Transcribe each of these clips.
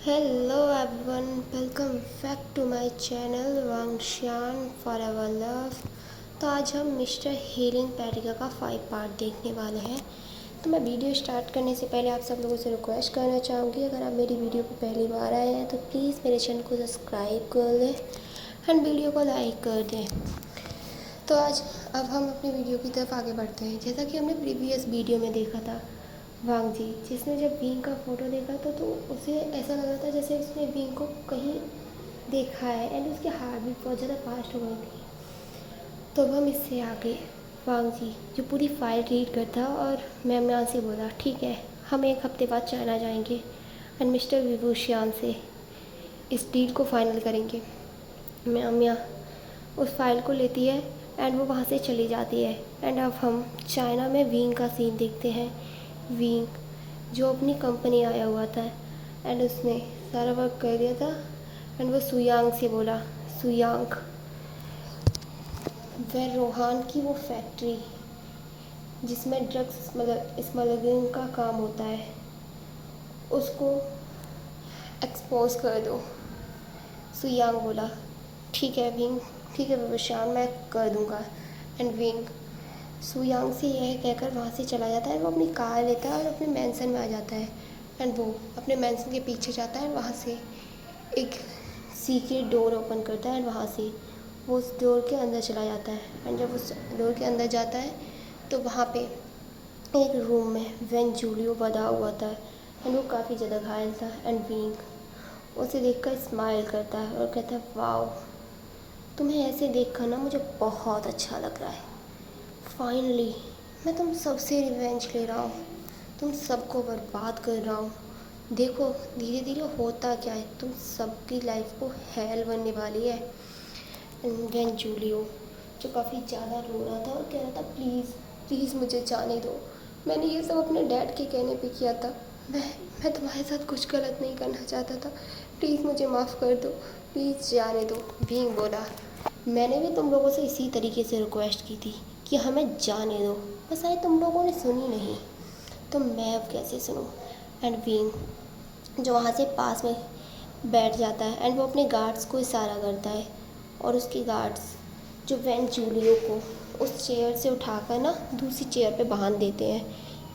Hello everyone, welcome back to my channel Wangshan forever love. तो आज हम mister healing पैटिका का 5 पार्ट देखने वाले हैं। तो मैं वीडियो स्टार्ट करने से पहले आप सब लोगों से रिक्वेस्ट करना चाहूँगी, अगर आप मेरी वीडियो को पहली बार आए हैं तो प्लीज़ मेरे चैनल को सब्सक्राइब कर दें एंड वीडियो को लाइक कर दें। तो आज अब हम अपनी वीडियो की तरफ आगे बढ़ते हैं। जैसा कि हमने प्रीवियस वीडियो में देखा था, वांग जी जिसने जब विंग का फ़ोटो देखा तो उसे ऐसा लग रहा था जैसे उसने विंग को कहीं देखा है एंड उसके हार्ट भी बहुत ज़्यादा फास्ट हो गई थी। तो अब हम इससे आगे वांग जी जो पूरी फाइल रीड करता और मैम यहाँ से बोला ठीक है हम 1 हफ्ते बाद चाइना जाएंगे एंड मिस्टर विभूषियान से इस डील को फाइनल करेंगे। मैम यहाँ उस फाइल को लेती है एंड वो वहाँ से चली जाती है। एंड अब हम चाइना में विंग का सीन देखते हैं। विंग जो अपनी कंपनी आया हुआ था एंड उसने सारा वर्क कर दिया था एंड वो सुयांग से बोला, सुयांग वह रोहान की वो फैक्ट्री जिसमें ड्रग्स स्मगलिंग का काम होता है उसको एक्सपोज कर दो। सुयांग बोला ठीक है विंग, ठीक है विभूषण मैं कर दूँगा। एंड विंग सुयांग से यह कहकर वहाँ से चला जाता है। वो अपनी कार लेता है और अपने मैंसन में आ जाता है एंड वो अपने मैंसन के पीछे जाता है। वहाँ से एक सीक्रेट डोर ओपन करता है एंड वहाँ से वो उस डोर के अंदर चला जाता है। एंड जब उस डोर के अंदर जाता है तो वहाँ पे एक रूम में वेन जूलियो बंधा हुआ था एंड वो काफ़ी ज़्यादा घायल था। एंड विंग उसे देखकर स्माइल करता है और कहता है वाओ तुम्हें ऐसे देखकर ना मुझे बहुत अच्छा लग रहा है। फाइनली मैं तुम सबसे रिवेंज ले रहा हूँ, तुम सबको बर्बाद कर रहा हूँ। देखो धीरे धीरे होता क्या है, तुम सबकी लाइफ को हेल बनने वाली है। वेन जूलियो जो काफ़ी ज़्यादा रो रहा था और कह रहा था प्लीज़ प्लीज़ मुझे जाने दो, मैंने ये सब अपने डैड के कहने पे किया था, मैं तुम्हारे साथ कुछ गलत नहीं करना चाहता था, प्लीज़ मुझे माफ़ कर दो, प्लीज़ जाने दो। विंग बोला मैंने भी तुम लोगों से इसी तरीके से रिक्वेस्ट की थी कि हमें जाने दो, बस आए तुम लोगों ने सुनी नहीं, तो मैं अब कैसे सुनूं। एंड विंग जो वहाँ से पास में बैठ जाता है एंड वो अपने गार्ड्स को इशारा करता है और उसके गार्ड्स जो वेन जूलियो को उस चेयर से उठाकर ना दूसरी चेयर पे बांध देते हैं,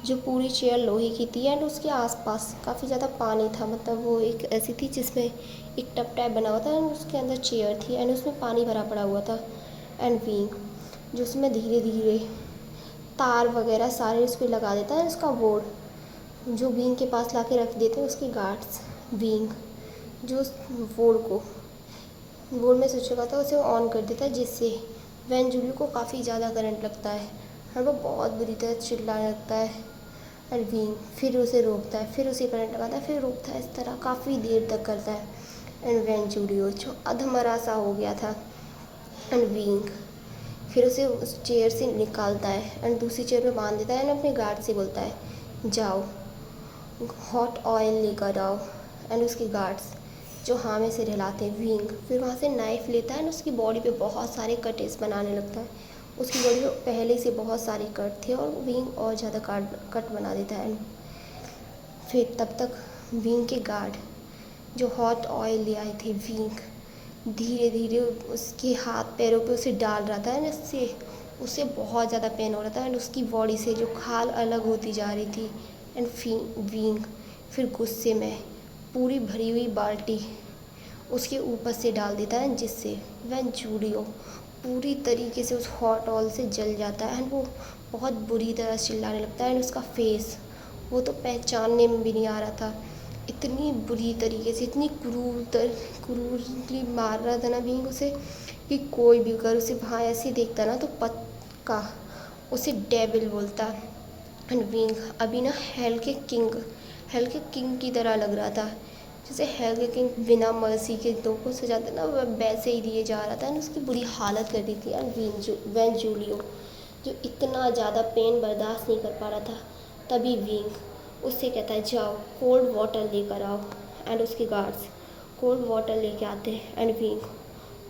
जो पूरी चेयर लोहे की थी एंड उसके आसपास काफ़ी ज़्यादा पानी था। मतलब वो एक ऐसी थी जिसमें एक टब टाइप बना हुआ था एंड उसके अंदर चेयर थी एंड उसमें पानी भरा पड़ा हुआ था। एंड विंग जो उसमें धीरे धीरे तार वगैरह सारे उस पर लगा देता है। उसका बोर्ड जो विंग के पास ला के रख देते हैं उसके गार्ड्स। विंग जो उस बोर्ड में स्विच लगा था उसे ऑन कर देता है, जिससे वैन जूलियो को काफ़ी ज़्यादा करंट लगता है और वो बहुत बुरी तरह चिल्लाने लगता है। एंड विंग फिर उसे रोकता है, फिर उसे करंट लगाता है, फिर रोकता है, इस तरह काफ़ी देर तक करता है। एंड वैन जूलियो जो अधमरा सा हो गया था एंड विंग फिर उसे उस चेयर से निकालता है एंड दूसरी चेयर पे बांध देता है एंड अपने गार्ड से बोलता है जाओ हॉट ऑयल लेकर आओ। एंड उसके गार्ड्स जो हाँ में से हिलाते हैं। विंग फिर वहाँ से नाइफ़ लेता है एंड उसकी बॉडी पे बहुत सारे कटेस बनाने लगता है। उसकी बॉडी पे पहले से बहुत सारे कट थे और विंग और ज़्यादा कट बना देता है। फिर तब तक विंग के गार्ड जो हॉट ऑयल ले आए थे, विंग धीरे धीरे उसके हाथ पैरों पे उसे डाल रहा था एंड उससे उसे बहुत ज़्यादा पेन हो रहा था एंड उसकी बॉडी से जो खाल अलग होती जा रही थी। एंड विंग फिर गुस्से में पूरी भरी हुई बाल्टी उसके ऊपर से डाल देता है, जिससे वह जूलियो पूरी तरीके से उस हॉट ऑयल से जल जाता है एंड वो बहुत बुरी तरह चिल्लाने लगता है। एंड उसका फेस वो तो पहचानने में भी नहीं आ रहा था, इतनी बुरी तरीके से इतनी क्रूरली मार रहा था ना विंग उसे कि कोई भी अगर उसे वहाँ ऐसे देखता ना तो पक्का उसे डेविल बोलता। एंड विंग अभी ना हेल के किंग की तरह लग रहा था, जैसे हेल के किंग बिना मर्सी के लोगों से ज़्यादा ना वैसे ही दिए जा रहा था एंड उसकी बुरी हालत कर दी थी। एंड वैन जूलियो जो इतना ज़्यादा पेन बर्दाश्त नहीं कर पा रहा था, तभी विंग उससे कहता है जाओ कोल्ड वाटर लेकर आओ। एंड उसके गार्ड्स कोल्ड वाटर लेके आते हैं एंड विंग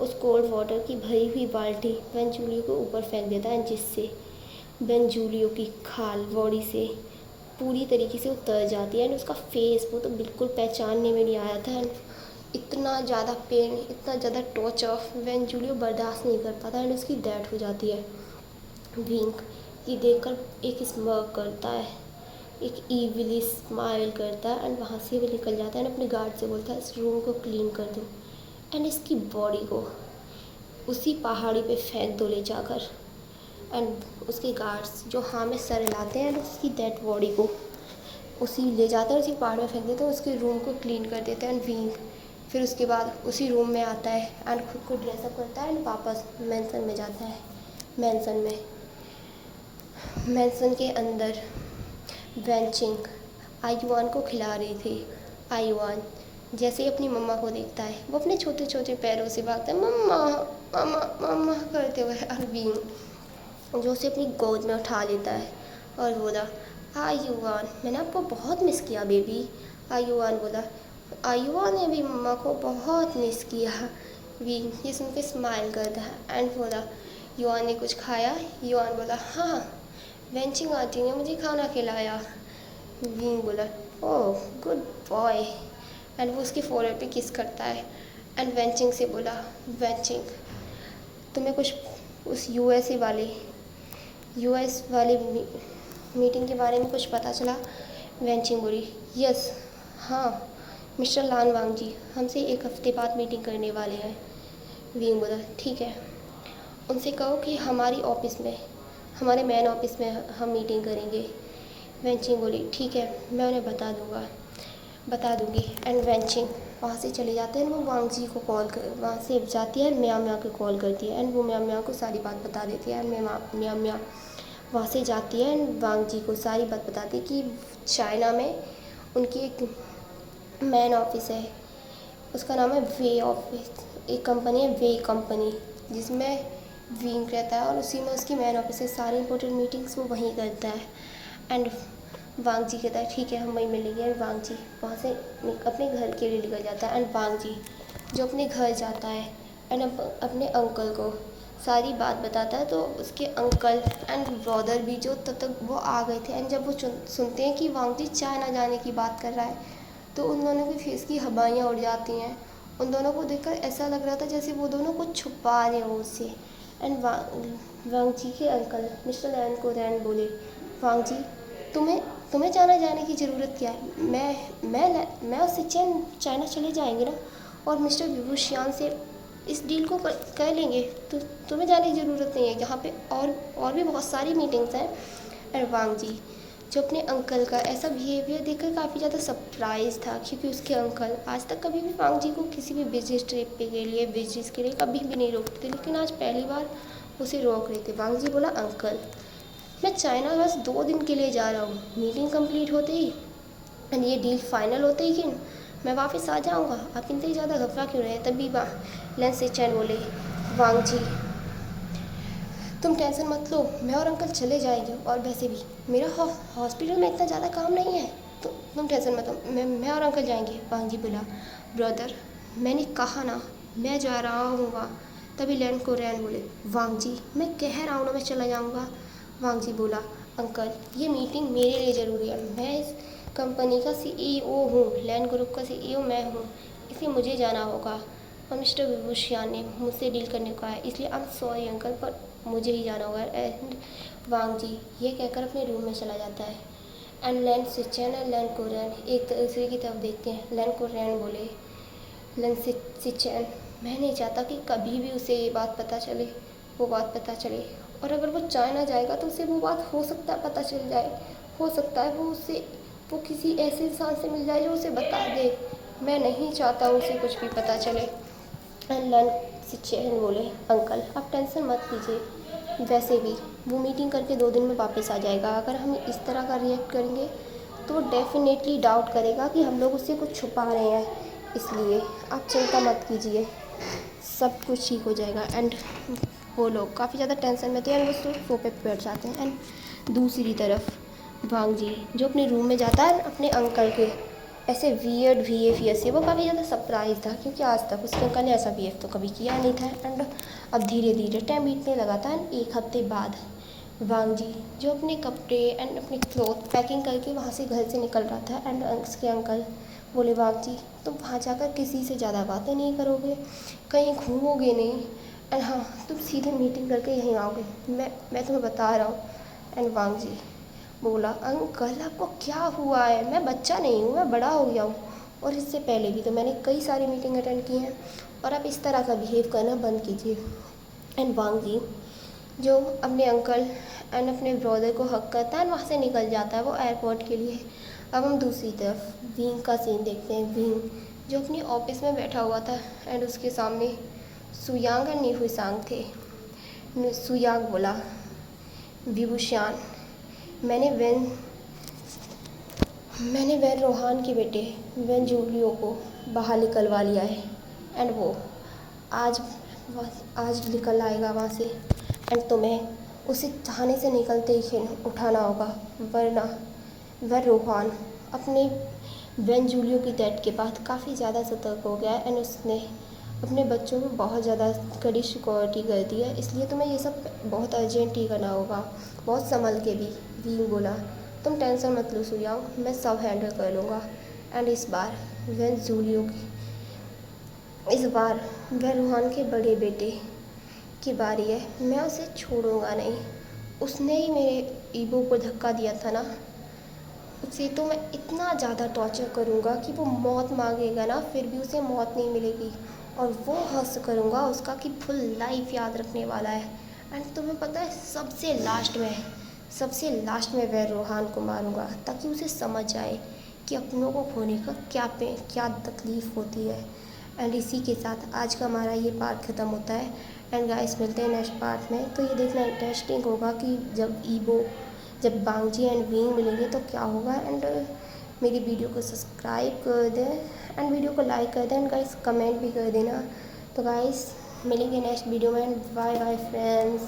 उस कोल्ड वाटर की भरी हुई बाल्टी वैन जूलियो के ऊपर फेंक देता है, जिससे वैन जूलियो की खाल बॉडी से पूरी तरीके से उतर जाती है एंड उसका फेस वो तो बिल्कुल पहचानने में नहीं आया था एंड इतना ज़्यादा पेन, इतना ज़्यादा टॉर्चर व्हेन जूलियो बर्दाश्त नहीं कर पाता एंड उसकी डेथ हो जाती है। विंग ये देखकर एक स्मर्क करता है, एक ईविली स्माइल करता है एंड वहाँ से वो निकल जाता है एंड अपने गार्ड से बोलता है इस रूम को क्लीन कर दो एंड इसकी बॉडी को उसी पहाड़ी पे फेंक दो ले जाकर। एंड उसके गार्ड्स जो हाँ में सर हिलाते हैं एंड उसकी डेड बॉडी को उसी ले जाते हैं, उसी पहाड़ में फेंक देते हैं, उसके रूम को क्लीन कर देते हैं एंड विंग फिर उसके बाद उसी रूम में आता है एंड खुद को ड्रेसअप करता है एंड वापस मैंसन में जाता है। मैंसन के अंदर वेंचिंग आयुआन को खिला रही थी। आयुआन जैसे ही अपनी मम्मा को देखता है वो अपने छोटे छोटे पैरों से भागता है, मम्मा मम्मा मम्मा करते हुए, और विंग जो उसे अपनी गोद में उठा लेता है और बोला आयुआन मैंने आपको बहुत मिस किया बेबी। आयुआन बोला आयुआन ने भी मम्मा को बहुत मिस किया। विंग ये सुन के स्माइल करता है एंड बोला युआन ने कुछ खाया। युआन बोला हाँ वेंचिंग आंटी ने मुझे खाना खिलाया। विंग बोला ओह गुड बॉय एंड वो उसके फोrehead पे किस करता है एंड वेंचिंग से बोला वेंचिंग तुम्हें कुछ उस यूएस वाली मीटिंग के बारे में कुछ पता चला। वेंचिंग बोली यस हाँ मिस्टर लान वांग जी हमसे 1 हफ्ते बाद मीटिंग करने वाले हैं। विंग बोला ठीक है उनसे कहो कि हमारे मेन ऑफिस में हम मीटिंग करेंगे। वेंचिंग बोली ठीक है मैं उन्हें बता दूँगी एंड वेंचिंग वहाँ से चले जाते हैं। वो वांग जी को वहाँ से जाती है, म्या को कॉल करती है एंड वो म्या को सारी बात बता देती है एंड म्या वहाँ से जाती है एंड वांग जी को सारी बात बताती है कि चाइना में उनकी एक मेन ऑफिस है, उसका नाम है वे ऑफिस, एक कंपनी है वे कंपनी जिसमें विंग रहता है और उसी में उसकी मेन ऑफिस है, सारी इंपॉर्टेंट मीटिंग्स वो वहीं करता है। एंड वांग जी कहता है ठीक है हम वहीं मिलेंगे एंड वांग जी वहाँ से अपने घर के लिए निकल जाता है एंड वांग जी जो अपने घर जाता है एंड अपने अंकल को सारी बात बताता है तो उसके अंकल एंड ब्रदर भी जो तब तक वो आ गए थे एंड जब वो सुनते हैं कि वांग जी चाइना जाने की बात कर रहा है तो उन दोनों के फेस की हवाइयाँ उड़ जाती हैं। उन दोनों को देखकर ऐसा लग रहा था जैसे वो दोनों कुछ छुपा रहे हो उससे। एंड वांग जी के अंकल मिस्टर लैन को रैन बोले वांग जी तुम्हें जाने की ज़रूरत क्या है, मैं और सिचेन चाइना चले जाएंगे ना और मिस्टर विभूषियान से इस डील को कर लेंगे तो तुम्हें जाने की ज़रूरत नहीं है, यहाँ पे और भी बहुत सारी मीटिंग्स हैं। और वांग जी जो अपने अंकल का ऐसा बिहेवियर देखकर काफ़ी ज़्यादा सरप्राइज था क्योंकि उसके अंकल आज तक कभी भी वांग जी को किसी भी बिजनेस ट्रिप के लिए बिजनेस के लिए कभी भी नहीं रोकते थे, लेकिन आज पहली बार उसे रोक रहे थे। वांग जी बोला अंकल मैं चाइना बस 2 दिन के लिए जा रहा हूँ, मीटिंग कंप्लीट होते ही एंड ये डील फाइनल होते ही मैं वापस आ जाऊँगा, आप इतनी ज़्यादा घबरा क्यों रहे हैं। तभी लेन से चैन बोले वांग जी तुम टेंशन मत लो मैं और अंकल चले जाएंगे और वैसे भी मेरा हॉस्पिटल में इतना ज़्यादा काम नहीं है तो तुम टेंशन मत लो मैं और अंकल जाएंगे। वांग जी बोला ब्रदर मैंने कहा ना मैं जा रहा हूँ वहाँ। तभी लैन को रैन बोले वांग जी मैं कह रहा हूँ ना मैं चला जाऊँगा। वांग जी बोला अंकल ये मीटिंग मेरे लिए ज़रूरी है, मैं इस कंपनी का CEO हूँ, लैन ग्रुप का CEO मैं हूँ, इसलिए मुझे जाना होगा और मिस्टर विभूषियान ने मुझसे डील करने को कहा है इसलिए आई एम सॉरी अंकल पर मुझे ही जाना होगा। एंड वांग जी ये कहकर अपने रूम में चला जाता है एंड लैन सिचेन और लैन कोरियन एक दूसरे की तरफ देखते हैं। लैन कोरियन बोले लैन सिचेन मैं नहीं चाहता कि कभी भी उसे ये बात पता चले और अगर वो चाइना जाएगा तो उसे वो बात हो सकता है पता चल जाए, हो सकता है वो किसी ऐसे इंसान से मिल जाए जो उसे बता दे, मैं नहीं चाहता उसे कुछ भी पता चले। एंड लैन सिचेन बोले अंकल आप टेंशन मत लीजिए, वैसे भी वो मीटिंग करके 2 दिन में वापस आ जाएगा, अगर हम इस तरह का रिएक्ट करेंगे तो डेफिनेटली डाउट करेगा कि हम लोग उससे कुछ छुपा रहे हैं, इसलिए आप चिंता मत कीजिए सब कुछ ठीक हो जाएगा। एंड वो लोग काफ़ी ज़्यादा टेंशन में थे एंड वो सोफे पे बैठ जाते हैं। एंड दूसरी तरफ वांग जी जो अपने रूम में जाता है अपने अंकल के ऐसे वियर्ड बिहेवियर से वो काफ़ी ज़्यादा सरप्राइज था क्योंकि आज तक उसके अंकल ने ऐसा बिहेव तो कभी किया नहीं था। एंड अब धीरे धीरे टाइम बीतने लगा था एंड 1 हफ्ते बाद वांग जी जो अपने कपड़े एंड अपने क्लॉथ पैकिंग करके वहाँ से घर से निकल रहा था एंड उसके अंकल बोले, वांग जी तुम वहाँ जाकर किसी से ज़्यादा बातें नहीं करोगे, कहीं घूमोगे नहीं, एंड हाँ तुम सीधे मीटिंग करके यहीं आओगे, मैं तुम्हें बता रहा हूँ। एंड वांग जी बोला, अंकल आपको क्या हुआ है, मैं बच्चा नहीं हूँ, मैं बड़ा हो गया हूँ, और इससे पहले भी तो मैंने कई सारी मीटिंग अटेंड की हैं, और आप इस तरह का बिहेव करना बंद कीजिए। एंड वांग जी जो अपने अंकल एंड अपने ब्रदर को हक करता है, वहाँ से निकल जाता है वो एयरपोर्ट के लिए। अब हम दूसरी तरफ विंग का सीन देखते हैं। विंग जो अपनी ऑफिस में बैठा हुआ था एंड उसके सामने सुयांग और नीहुई थे। सुयांग बोला, विभूषान मैंने वैन रोहान के बेटे वैन जूलियो को बाहर निकलवा लिया है, एंड वो आज आज निकल आएगा वहाँ से, एंड तुम्हें उसे थाने से निकलते ही उठाना होगा, वरना वह रोहान अपने वैन जूलियो की डेथ के बाद काफ़ी ज़्यादा सतर्क हो गया है एंड उसने अपने बच्चों में बहुत ज़्यादा कड़ी सिक्योरिटी कर दी है, इसलिए तुम्हें ये सब बहुत अर्जेंट ही करना होगा, बहुत संभल के भी। वींग बोला, तुम टेंशन मत लो सुयाओ, मैं सब हैंडल कर लूँगा। एंड इस बार वह रूहान के बड़े बेटे की बारी है, मैं उसे छोड़ूंगा नहीं, उसने ही मेरे ईबो को धक्का दिया था ना, उसे तो मैं इतना ज़्यादा टॉर्चर करूँगा कि वो मौत मांगेगा ना, फिर भी उसे मौत नहीं मिलेगी, और वो हर्ष करूँगा उसका कि फुल लाइफ याद रखने वाला है। एंड तुम्हें पता है सबसे लास्ट में वह रोहान को मारूँगा, ताकि उसे समझ आए कि अपनों को खोने का क्या तकलीफ़ होती है। एंड इसी के साथ आज का हमारा ये पार्ट ख़त्म होता है। एंड गाइस मिलते हैं नेक्स्ट पार्ट में, तो ये देखना इंटरेस्टिंग होगा कि जब बांगजी एंड विंग मिलेंगे तो क्या होगा। एंड मेरी वीडियो को सब्सक्राइब कर दें एंड वीडियो को लाइक कर दें एंड गाइस कमेंट भी कर देना। तो गाइस मिलेंगे नेक्स्ट वीडियो में, बाय बाय फ्रेंड्स।